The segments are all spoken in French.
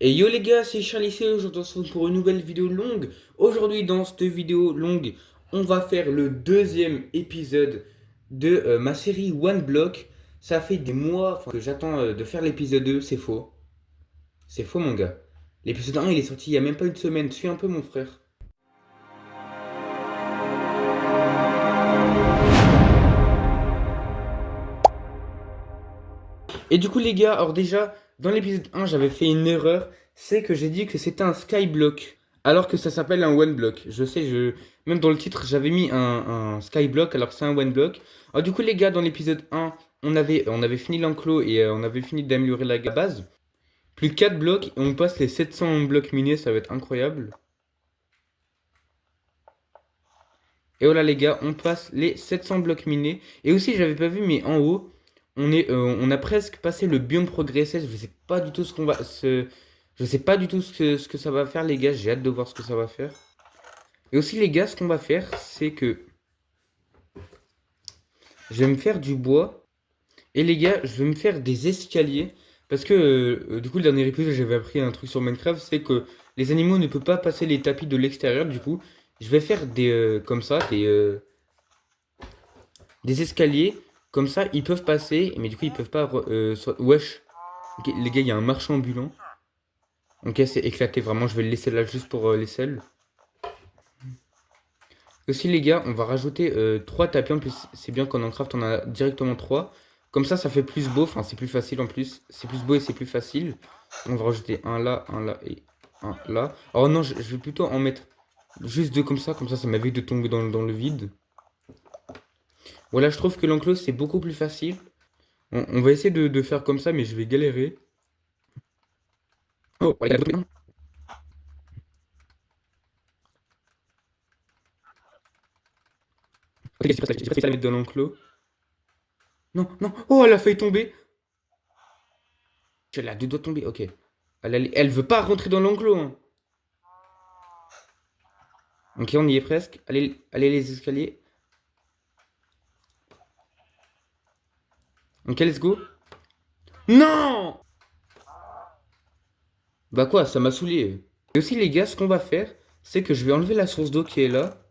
Et yo les gars, c'est Charles ici, aujourd'hui on se retrouve pour une nouvelle vidéo longue. Aujourd'hui dans cette vidéo longue, on va faire le deuxième épisode de ma série One Block. Ça fait des mois que j'attends de faire l'épisode 2, c'est faux. C'est faux mon gars. L'épisode 1 il est sorti il y a même pas une semaine, suis un peu mon frère. Et du coup les gars, alors déjà, dans l'épisode 1 j'avais fait une erreur, c'est que j'ai dit que c'était un skyblock, alors que ça s'appelle un one block. Je sais, même dans le titre j'avais mis un skyblock alors que c'est un one block. Alors du coup les gars, dans l'épisode 1, on avait fini l'enclos et on avait fini d'améliorer la base. Plus 4 blocs et on passe les 700 blocs minés, ça va être incroyable. Et voilà les gars, on passe les 700 blocs minés. Et aussi, j'avais pas vu, mais en haut, on a presque passé le biome progressé. Je sais pas du tout je sais pas du tout ce que ça va faire les gars. J'ai hâte de voir ce que ça va faire. Et aussi les gars, ce qu'on va faire, c'est que je vais me faire du bois. Et les gars, je vais me faire des escaliers. Parce que du coup, le dernier épisode, j'avais appris un truc sur Minecraft, c'est que les animaux ne peuvent pas passer les tapis de l'extérieur. Du coup, je vais faire comme ça, des escaliers, comme ça, ils peuvent passer, mais du coup, ils peuvent pas. Wesh, ok, les gars, il y a un marchand ambulant. Ok, c'est éclaté, vraiment, je vais le laisser là juste pour les selles. Aussi, les gars, on va rajouter 3 tapis. En plus, c'est bien qu'en Minecraft, on a directement 3. Comme ça fait plus beau, enfin, c'est plus facile en plus. C'est plus beau et c'est plus facile. On va rajouter un là et un là. Oh non, je vais plutôt en mettre juste 2 comme ça m'évite de tomber dans le vide. Voilà, je trouve que l'enclos, c'est beaucoup plus facile. On va essayer de faire comme ça, mais je vais galérer. Oh, les gars, ok, j'ai pas réussi à la mettre dans l'enclos. Non, non. Oh, elle a failli tomber. Elle a deux doigts de tomber. Ok. Elle veut pas rentrer dans l'enclos, hein. Ok, on y est presque. Allez les escaliers. Ok, let's go. Non! Bah quoi, ça m'a saoulé. Et aussi, les gars, ce qu'on va faire, c'est que je vais enlever la source d'eau qui est là.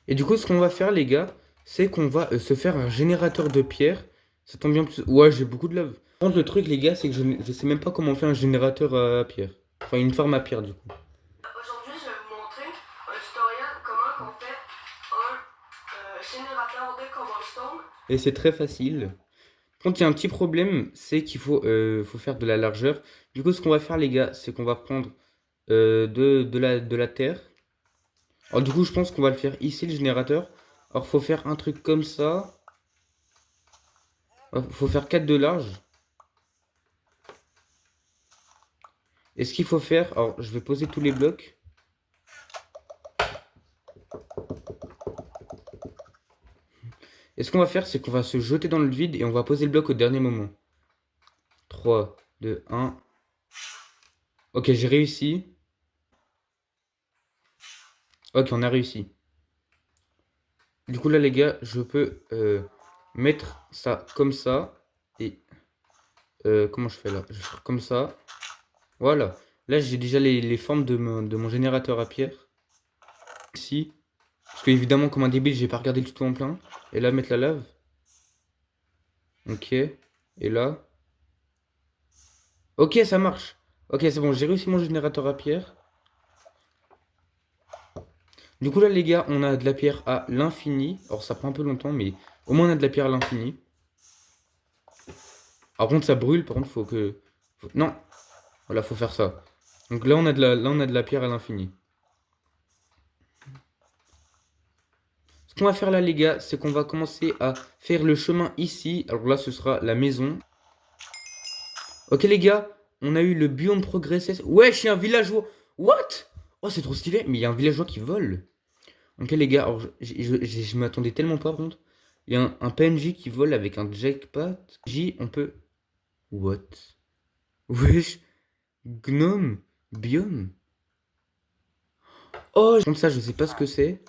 Et du coup, ce qu'on va faire, les gars, c'est qu'on va se faire un générateur de pierre. Ça tombe bien. Ouais, j'ai beaucoup de lave. Par contre, le truc, les gars, c'est que je sais même pas comment on fait un générateur à pierre. Enfin, une forme à pierre, du coup. Aujourd'hui, je vais vous montrer un tutoriel comment on fait un générateur de cobblestone. Et c'est très facile. Quand il y a un petit problème, c'est qu'il faut faire de la largeur. Du coup, ce qu'on va faire, les gars, c'est qu'on va prendre de la terre. Alors, du coup, je pense qu'on va le faire ici, le générateur. Alors, faut faire un truc comme ça. Faut faire 4 de large. Et ce qu'il faut faire, alors, je vais poser tous les blocs. Et ce qu'on va faire, c'est qu'on va se jeter dans le vide et on va poser le bloc au dernier moment. 3, 2, 1. Ok, j'ai réussi. Ok, on a réussi. Du coup, là, les gars, je peux mettre ça comme ça. Et comment je fais là? Je vais faire comme ça. Voilà. Là, j'ai déjà les formes de mon générateur à pierre. Ici. Parce que, évidemment, comme un débile, j'ai pas regardé le tuto en plein. Et là, mettre la lave. Ok. Et là. Ok, ça marche. Ok, c'est bon, j'ai réussi mon générateur à pierre. Du coup, là, les gars, on a de la pierre à l'infini. Alors, ça prend un peu longtemps, mais au moins, on a de la pierre à l'infini. Par contre, ça brûle. Par contre, faut que... Non. Voilà, faut faire ça. Donc là, on a de la pierre à l'infini. Ce qu'on va faire là, les gars, c'est qu'on va commencer à faire le chemin ici. Alors là, ce sera la maison. Ok, les gars, on a eu le biome progressé. Wesh, il y a un villageois. What? Oh, c'est trop stylé. Mais il y a un villageois qui vole. Ok, les gars, alors je m'attendais tellement pas, par contre. Il y a un PNJ qui vole avec un jackpot. On peut... What? Wesh, gnome, biome. Oh, comme ça, je sais pas ce que c'est.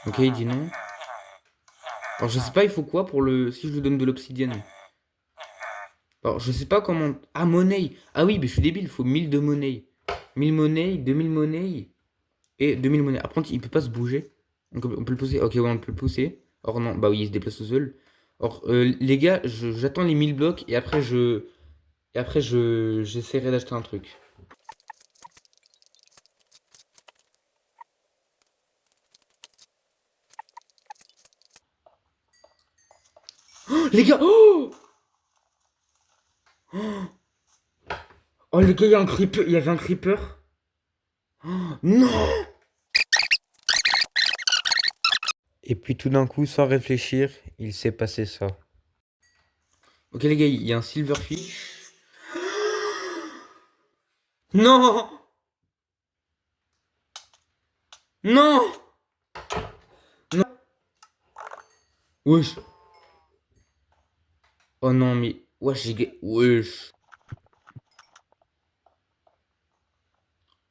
Ok, il dit non. Alors, je sais pas, il faut quoi pour le... Si je lui donne de l'obsidienne. Alors, je sais pas comment... Ah, monnaie. Ah oui, mais je suis débile, il faut 1000 de monnaie. 1000 monnaies, 2000 monnaies et 2000 monnaies. Après, il peut pas se bouger. On peut le pousser. Ok, ouais, on peut le pousser. Or non, bah oui, il se déplace tout seul. Or, les gars, j'attends les 1000 blocs et après, j'essaierai d'acheter un truc. Oh, les gars, oh! Oh, les gars, il y a un creeper. Il y avait un creeper. Non! Et puis tout d'un coup, sans réfléchir, il s'est passé ça. Ok les gars, il y a un silverfish. Non! Non! Non! Wesh. Oh non, mais... Wesh, wesh.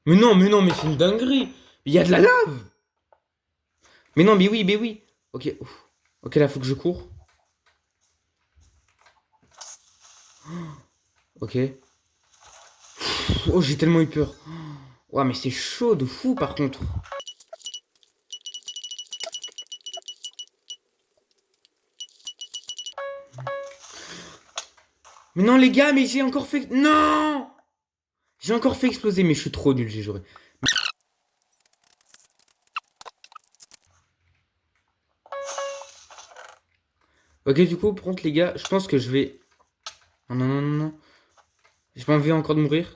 Mais c'est une dinguerie. Il y a de la lave. Mais non, mais oui, mais oui. Ok, ouf. Ok, là, faut que je cours. Ok. Oh, j'ai tellement eu peur. Ouah, mais c'est chaud de fou, par contre. Mais non, les gars, mais j'ai encore fait... Non! J'ai encore fait exploser, mais je suis trop nul, j'ai joué. Ok, du coup, par contre, les gars, je pense que je vais... Non, non, non, non, non. J'ai pas envie encore de mourir.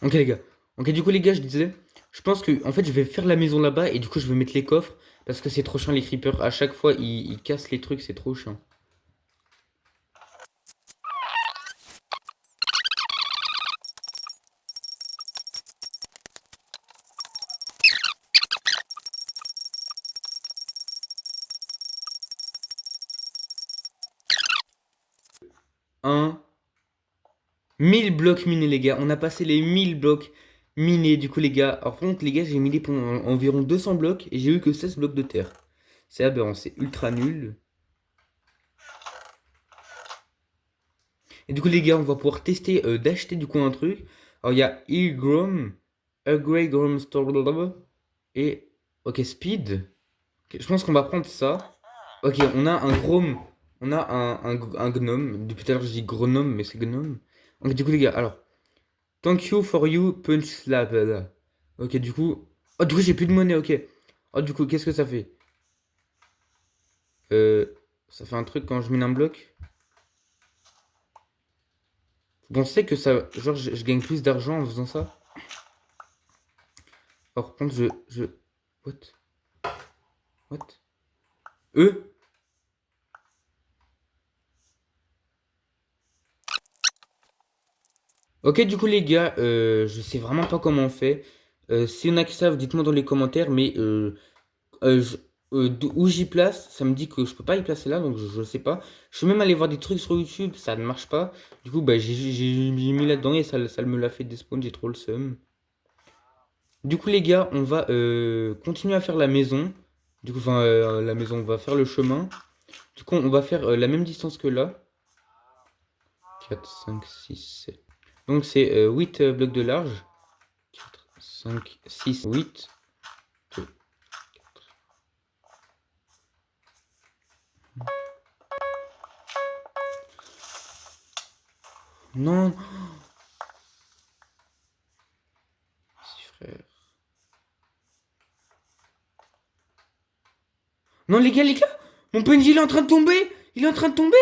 Ok, les gars. Ok, du coup, les gars, je disais... Je pense que, en fait, je vais faire la maison là-bas et du coup, je vais mettre les coffres. Parce que c'est trop chiant, les creepers. À chaque fois, ils cassent les trucs, c'est trop chiant. Un... 1000 blocs minés, les gars. On a passé les 1000 blocs minés, du coup, les gars. Alors, par contre, les gars, j'ai miné pour environ 200 blocs et j'ai eu que 16 blocs de terre. C'est aberrant, c'est ultra nul. Et du coup, les gars, on va pouvoir tester d'acheter du coup un truc. Alors, il y a Eargrom, Grey Grom Store, et... Ok, Speed. Ok, je pense qu'on va prendre ça. Ok, on a un Grom. On a un gnome. Depuis tout à l'heure, je dis Gronome, mais c'est gnome. Ok, du coup, les gars, alors... Thank you for you, punch slap. Ok, du coup. Oh, du coup, j'ai plus de monnaie, ok. Oh, du coup, qu'est-ce que ça fait? Euh. Ça fait un truc quand je mine un bloc. Vous pensez que ça. Genre, je gagne plus d'argent en faisant ça? Alors, par contre, What? What? Eux? Ok, du coup, les gars, je sais vraiment pas comment on fait. Si on a que ça, dites-moi dans les commentaires, mais je- où j'y place, ça me dit que je peux pas y placer là, donc je sais pas. Je suis même allé voir des trucs sur YouTube, ça ne marche pas. Du coup, bah, j'ai mis là-dedans et ça me l'a fait despawn, j'ai trop le seum. Du coup, les gars, on va continuer à faire la maison. Du coup, enfin, la maison, on va faire le chemin. Du coup, on va faire la même distance que là. 4 5 6 7. Donc, c'est 8 blocs de large. 4 5 6 8. Non, si frère. Non, les gars, mon PNJ il est en train de tomber. Il est en train de tomber.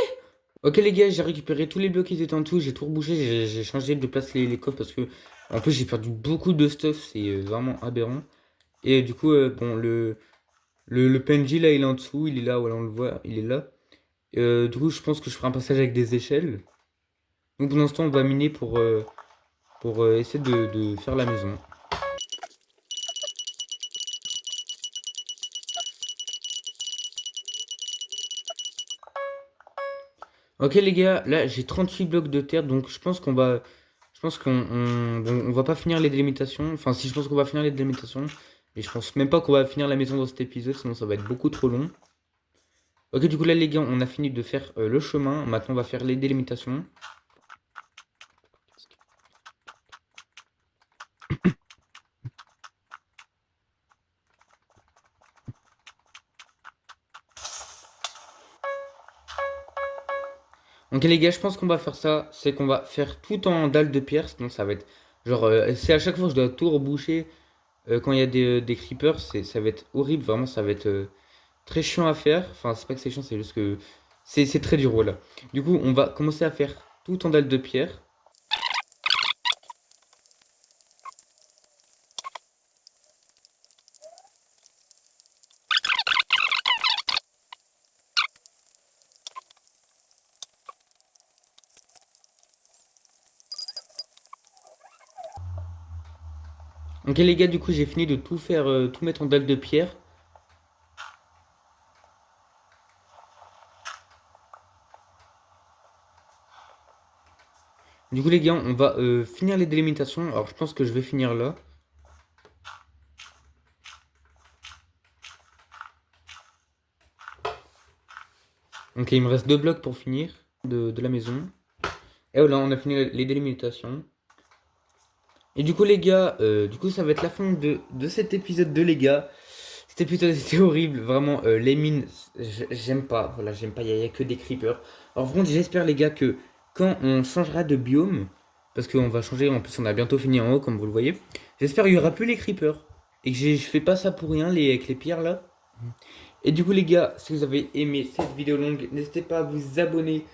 Ok, les gars, j'ai récupéré tous les blocs qui étaient en dessous. J'ai tout rebouché. J'ai changé de place les coffres parce que, en plus, j'ai perdu beaucoup de stuff. C'est vraiment aberrant. Et du coup, bon, le PNJ là, il est en dessous. Il est là, voilà, on le voit. Il est là. Du coup, je pense que je ferai un passage avec des échelles. Donc, pour l'instant, on va miner pour essayer de faire la maison. Ok les gars, là j'ai 38 blocs de terre, donc je pense qu'on va... Je pense bon, on va pas finir les délimitations. Enfin si, je pense qu'on va finir les délimitations. Et je pense même pas qu'on va finir la maison dans cet épisode, sinon ça va être beaucoup trop long. Ok, du coup là les gars, on a fini de faire le chemin. Maintenant on va faire les délimitations. Ok les gars, je pense qu'on va faire ça, c'est qu'on va faire tout en dalle de pierre, sinon ça va être genre, c'est à chaque fois que je dois tout reboucher quand il y a des creepers, ça va être horrible, vraiment ça va être très chiant à faire. Enfin c'est pas que c'est chiant, c'est juste que c'est très dur voilà. Du coup on va commencer à faire tout en dalle de pierre. Ok les gars, du coup j'ai fini de tout faire, tout mettre en dalle de pierre. Du coup les gars, on va finir les délimitations. Alors je pense que je vais finir là. Ok, il me reste deux blocs pour finir de la maison. Et voilà, on a fini les délimitations. Et du coup les gars, du coup ça va être la fin de cet épisode de les gars. Cet épisode était horrible, vraiment les mines, j'aime pas, voilà, j'aime pas, y a que des creepers. Alors par contre j'espère les gars que quand on changera de biome, parce qu'on va changer, en plus on a bientôt fini en haut comme vous le voyez, j'espère qu'il y aura plus les creepers. Et que je fais pas ça pour rien avec les pierres là. Et du coup les gars, si vous avez aimé cette vidéo longue, n'hésitez pas à vous abonner,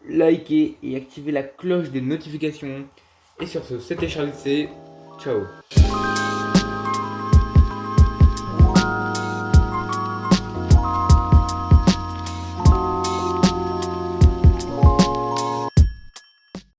liker et activer la cloche des notifications. Et sur ce, c'était Charles C. Ciao.